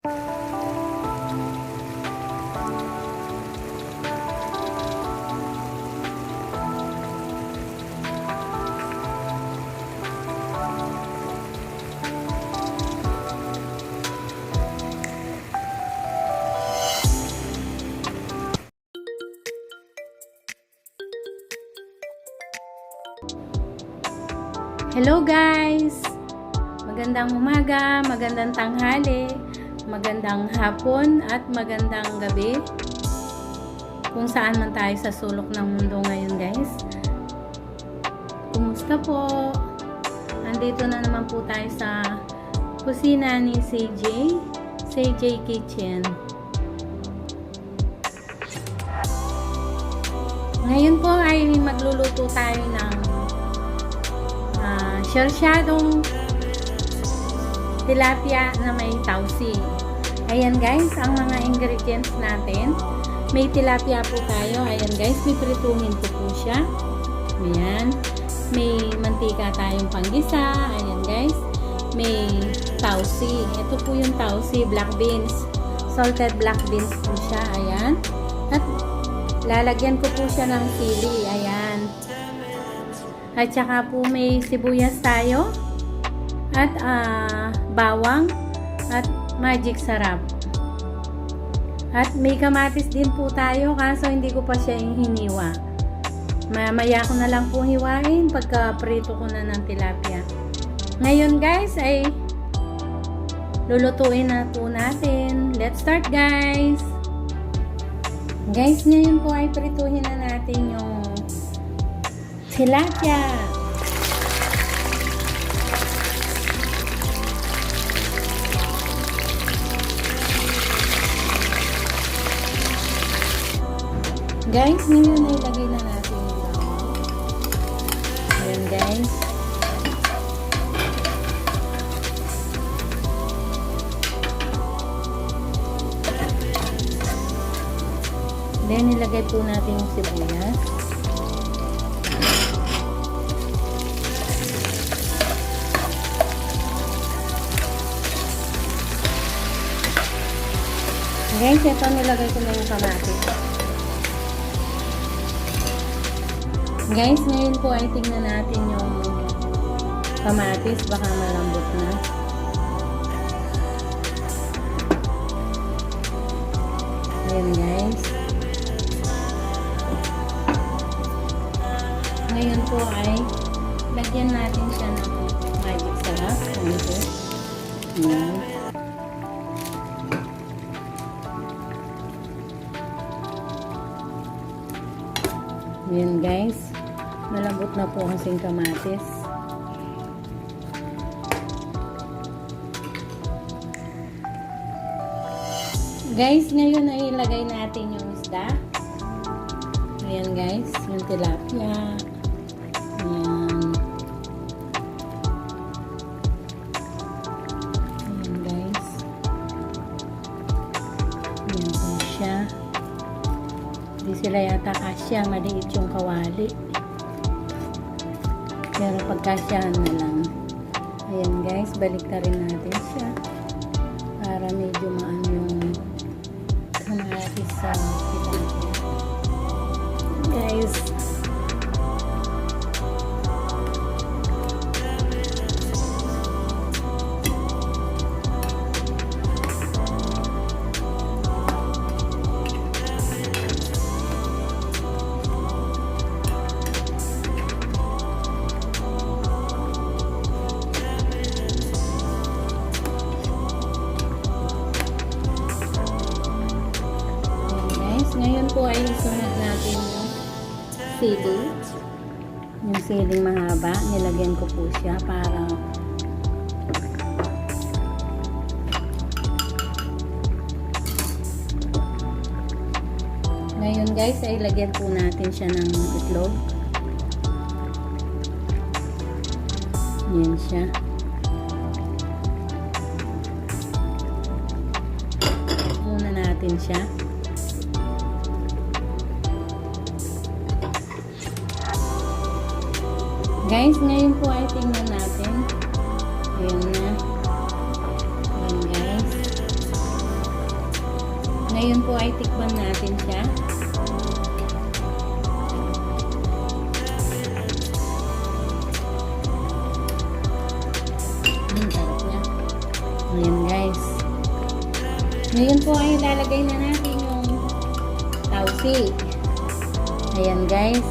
Hello guys! Magandang umaga, magandang tanghali, magandang hapon at magandang gabi. Kung saan man tayo sa sulok ng mundo ngayon guys. Kumusta po? Andito na naman po tayo sa kusina ni CJ Kitchen. Ngayon po ay magluluto tayo ng Siarsyadong tilapia na may tawsi. Ayan guys, ang mga ingredients natin. May tilapia po tayo. Ayan guys, piprituhin ko po siya. Ayan. May mantika tayong panggisa. Ayan guys. May tawsi. Ito po yung tawsi, black beans. Salted black beans po siya. Ayan. At lalagyan ko po siya ng sili. Ayan. At saka po may sibuyas tayo. At bawang. At magic sarap. At may kamatis din po tayo. Kaso hindi ko pa siya hiniwa. Mamaya ko na lang po hiwain pagka prito ko na ng tilapia. Ngayon guys ay lulutuin na po natin. Let's start guys. Guys, ngayon po ay prituhin na natin yung tilapia. Guys, ngayon ay lagay na natin yung bawang. Ayan guys. Then nilagay po natin yung sibuyas. Guys, ito nilagay ko na yung kamatis. Guys, ngayon po ay tingnan natin yung kamatis. Baka malambot na. Ayan guys. Ngayon po ay lagyan natin siya ng magic sarap. Ayan. Ayan guys. Malambot na po kasing kamatis. Guys, ngayon ay ilagay natin yung isda. Ayan guys, yung tilapia. Ayan. Ayan guys. Ayan po siya. Hindi sila yata kasya. Maliit yung kawali. Pero pagkasyahan na lang. Ayan guys, balik na rin natin siya. Para medyo maano yung kamatis sa tilapia. Guys. Ngayon po ay isunod natin yung sili. Yung siling mahaba. Nilagyan ko po siya para ngayon guys ay lagyan po natin siya ng itlog. Yan siya. Muna natin siya. Guys, ngayon po ay tingnan natin. Ayan na. Ayan guys. Ngayon po ay tikman natin siya. Sarap niya. Ayan guys. Ngayon po ay ilalagay na natin yung tawsi. Ayan guys.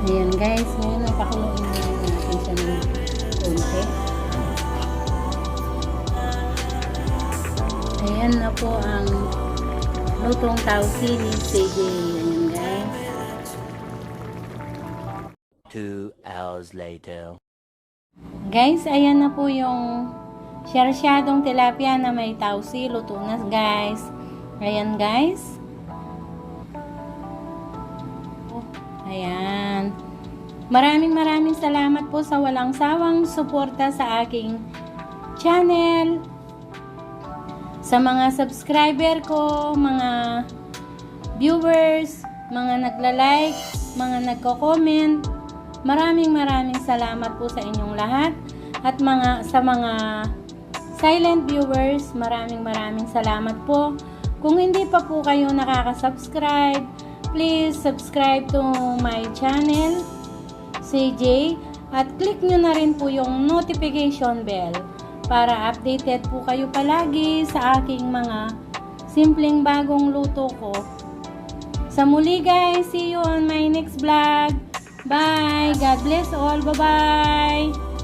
Ayan guys, ngayon napakuluin natin siya ng konti. Ayan na po ang lutong tawsi ni CJ. Ayan guys. 2 hours later. Guys, ayan na po yung Siarsyadong tilapia na may tawsi. Luto na guys. Ayan guys. Ayan. Maraming salamat po sa walang sawang suporta sa aking channel. Sa mga subscriber ko, mga viewers, mga nagla-like, mga nagko-comment. Maraming salamat po sa inyong lahat. At sa mga silent viewers, maraming salamat po. Kung hindi pa po kayo nakaka-subscribe, please subscribe to my channel, CJ, at click nyo na rin po yung notification bell para updated po kayo palagi sa aking mga simpleng bagong luto ko. Sa muli guys, see you on my next vlog. Bye! God bless all. Bye-bye!